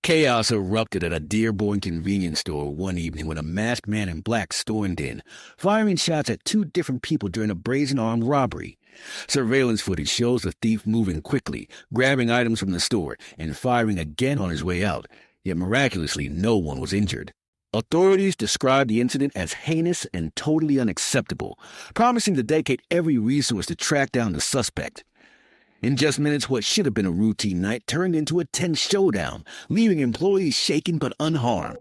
Chaos erupted at a Dearborn convenience store one evening when a masked man in black stormed in, firing shots at two different people during a brazen armed robbery. Surveillance footage shows the thief moving quickly, grabbing items from the store, and firing again on his way out, yet miraculously no one was injured. Authorities described the incident as heinous and totally unacceptable, promising to dedicate every resource to track down the suspect. In just minutes, what should have been a routine night turned into a tense showdown, leaving employees shaken but unharmed.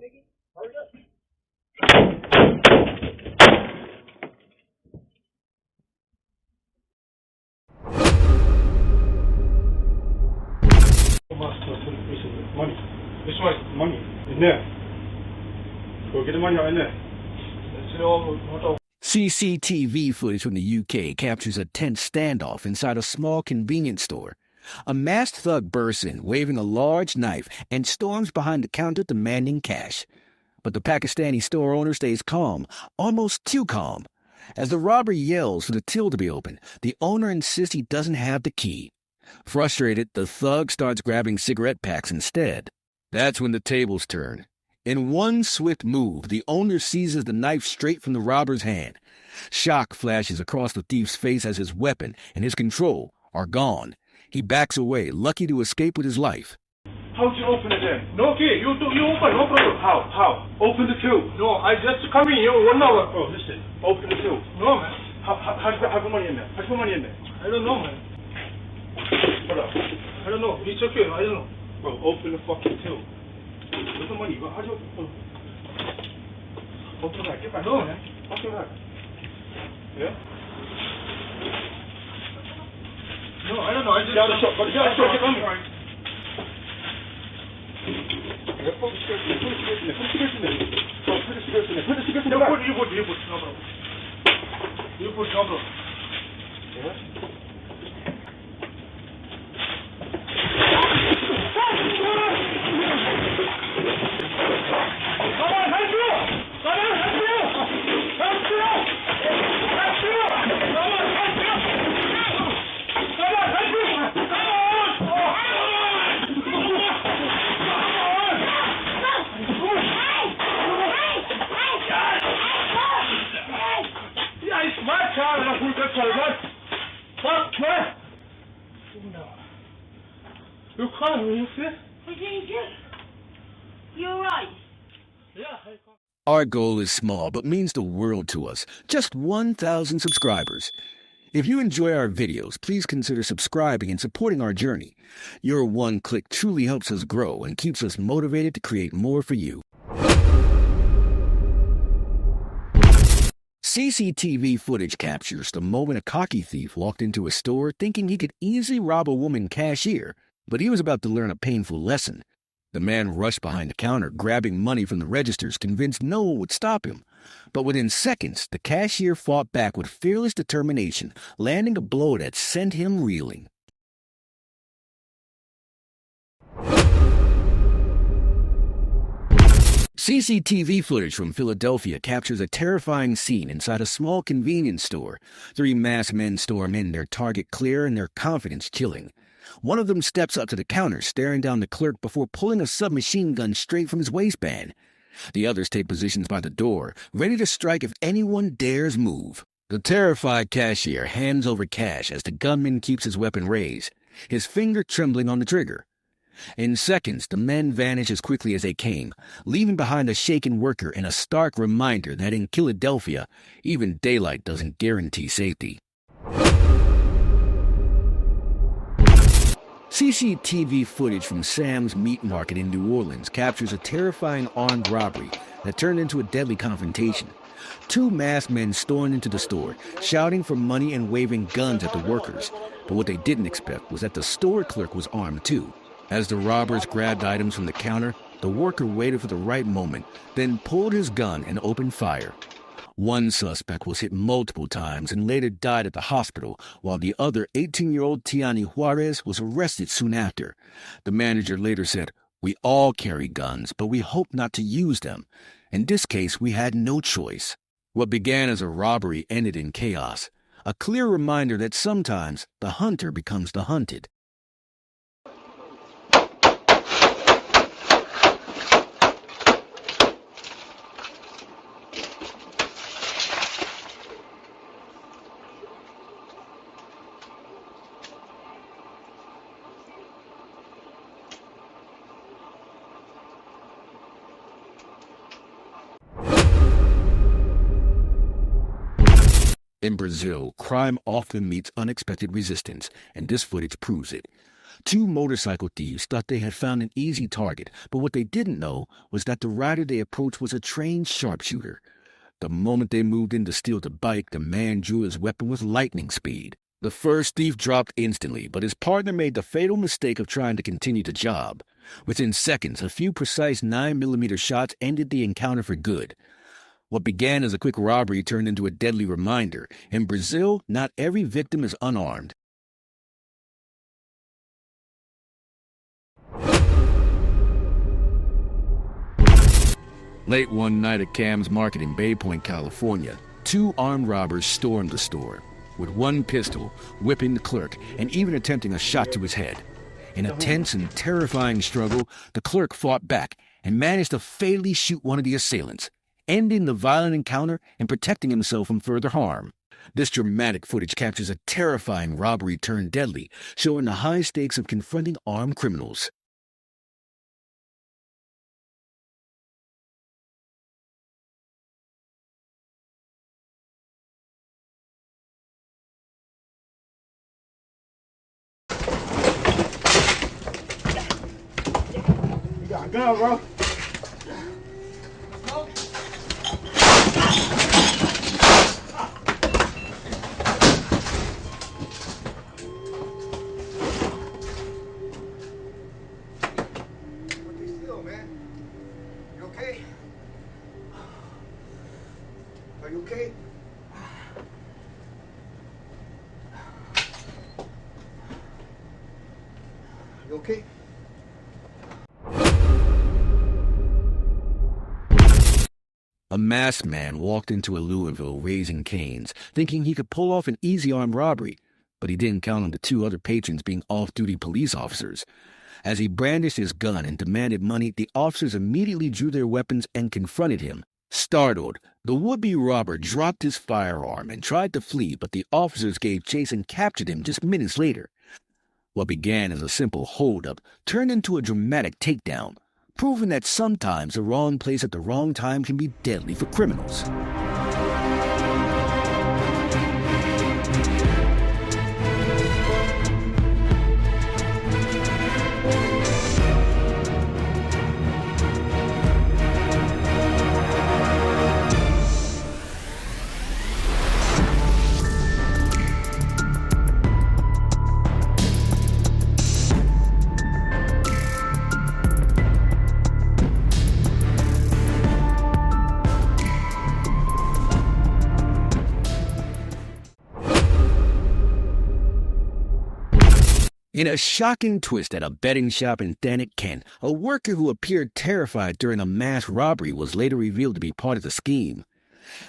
Money. This one's money. In there. Go get the money out in there. CCTV footage from the UK captures a tense standoff inside a small convenience store. A masked thug bursts in, waving a large knife, and storms behind the counter demanding cash. But the Pakistani store owner stays calm, almost too calm. As the robber yells for the till to be opened, the owner insists he doesn't have the key. Frustrated, the thug starts grabbing cigarette packs instead. That's when the tables turn. In one swift move, the owner seizes the knife straight from the robber's hand. Shock flashes across the thief's face as his weapon and his control are gone. He backs away, lucky to escape with his life. How'd you open it then? No key. You open, no problem. How? Open the till. No, I just come in here 1 hour. Oh, listen. Open the till. No, man. How'd you put money in there? How'd you put money in there? I don't know, man. Hold up. I don't know. It's okay. I don't know. Bro, open the fucking till. Where's the money? How'd you open? Open that. Get back. No, man. Open that. Yeah? No, I don't know. I just... Get out of the shop. Get out of the shop. Get on me. Put the cigarettes in there. Put the cigarettes in there. Put the cigarettes in there. Put the cigarettes in there. You put. No problem. You put. No problem. Yeah? You can't, you see? You're right. Yeah, Our goal is small, but means the world to us. Just 1,000 subscribers. If you enjoy our videos, please consider subscribing and supporting our journey. Your one click truly helps us grow and keeps us motivated to create more for you. CCTV footage captures the moment a cocky thief walked into a store thinking he could easily rob a woman cashier, but he was about to learn a painful lesson. The man rushed behind the counter, grabbing money from the registers, convinced no one would stop him. But within seconds, the cashier fought back with fearless determination, landing a blow that sent him reeling. CCTV footage from Philadelphia captures a terrifying scene inside a small convenience store. 3 masked men storm in, their target clear and their confidence chilling. One of them steps up to the counter, staring down the clerk before pulling a submachine gun straight from his waistband. The others take positions by the door, ready to strike if anyone dares move. The terrified cashier hands over cash as the gunman keeps his weapon raised, his finger trembling on the trigger. In seconds, the men vanish as quickly as they came, leaving behind a shaken worker and a stark reminder that in Philadelphia, even daylight doesn't guarantee safety. CCTV footage from Sam's Meat Market in New Orleans captures a terrifying armed robbery that turned into a deadly confrontation. 2 masked men stormed into the store, shouting for money and waving guns at the workers. But what they didn't expect was that the store clerk was armed too. As the robbers grabbed items from the counter, the worker waited for the right moment, then pulled his gun and opened fire. One suspect was hit multiple times and later died at the hospital, while the other 18-year-old Tiani Juarez was arrested soon after. The manager later said, "We all carry guns, but we hope not to use them. In this case, we had no choice." What began as a robbery ended in chaos, a clear reminder that sometimes the hunter becomes the hunted. In Brazil, crime often meets unexpected resistance, and this footage proves it. Two motorcycle thieves thought they had found an easy target, but what they didn't know was that the rider they approached was a trained sharpshooter. The moment they moved in to steal the bike, the man drew his weapon with lightning speed. The first thief dropped instantly, but his partner made the fatal mistake of trying to continue the job. Within seconds, a few precise 9mm shots ended the encounter for good. What began as a quick robbery turned into a deadly reminder. In Brazil, not every victim is unarmed. Late one night at Cam's Market in Bay Point, California, two armed robbers stormed the store, with one pistol, whipping the clerk, and even attempting a shot to his head. In a tense and terrifying struggle, the clerk fought back and managed to fatally shoot one of the assailants, ending the violent encounter and protecting himself from further harm. This dramatic footage captures a terrifying robbery turned deadly, showing the high stakes of confronting armed criminals. You got a gun, bro. Are you okay? You okay? A masked man walked into a Louisville raising canes, thinking he could pull off an easy armed robbery, but he didn't count on the two other patrons being off-duty police officers. As he brandished his gun and demanded money, the officers immediately drew their weapons and confronted him. Startled, the would-be robber dropped his firearm and tried to flee, but the officers gave chase and captured him just minutes later. What began as a simple hold-up turned into a dramatic takedown, proving that sometimes the wrong place at the wrong time can be deadly for criminals. In a shocking twist at a betting shop in Thanet, Kent, a worker who appeared terrified during a mass robbery was later revealed to be part of the scheme.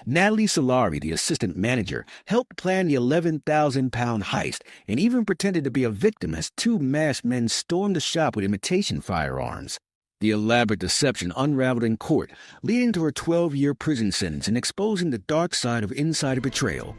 Natalie Solari, the assistant manager, helped plan the 11,000-pound heist and even pretended to be a victim as two masked men stormed the shop with imitation firearms. The elaborate deception unraveled in court, leading to her 12-year prison sentence and exposing the dark side of insider betrayal.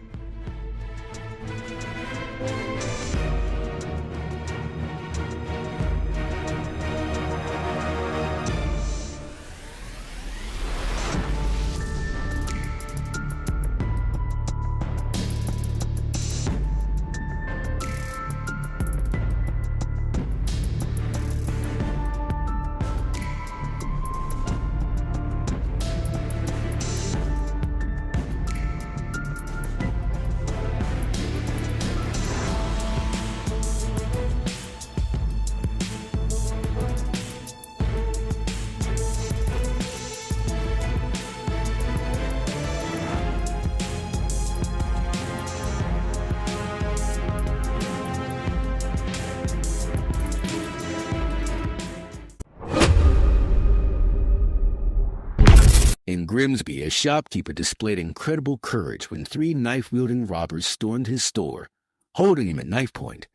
Grimsby, a shopkeeper, displayed incredible courage when 3 knife-wielding robbers stormed his store, holding him at knife point.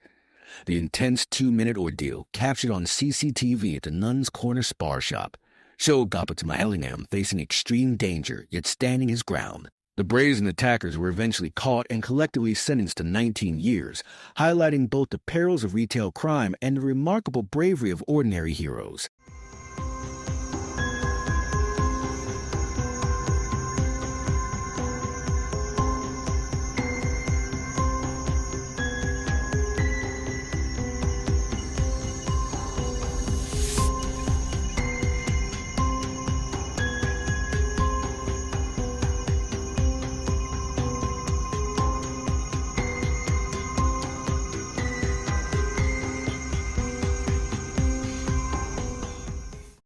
The intense 2-minute ordeal, captured on CCTV at the Nuns Corner Spar Shop, showed Gopper Mahellingham facing extreme danger, yet standing his ground. The brazen attackers were eventually caught and collectively sentenced to 19 years, highlighting both the perils of retail crime and the remarkable bravery of ordinary heroes.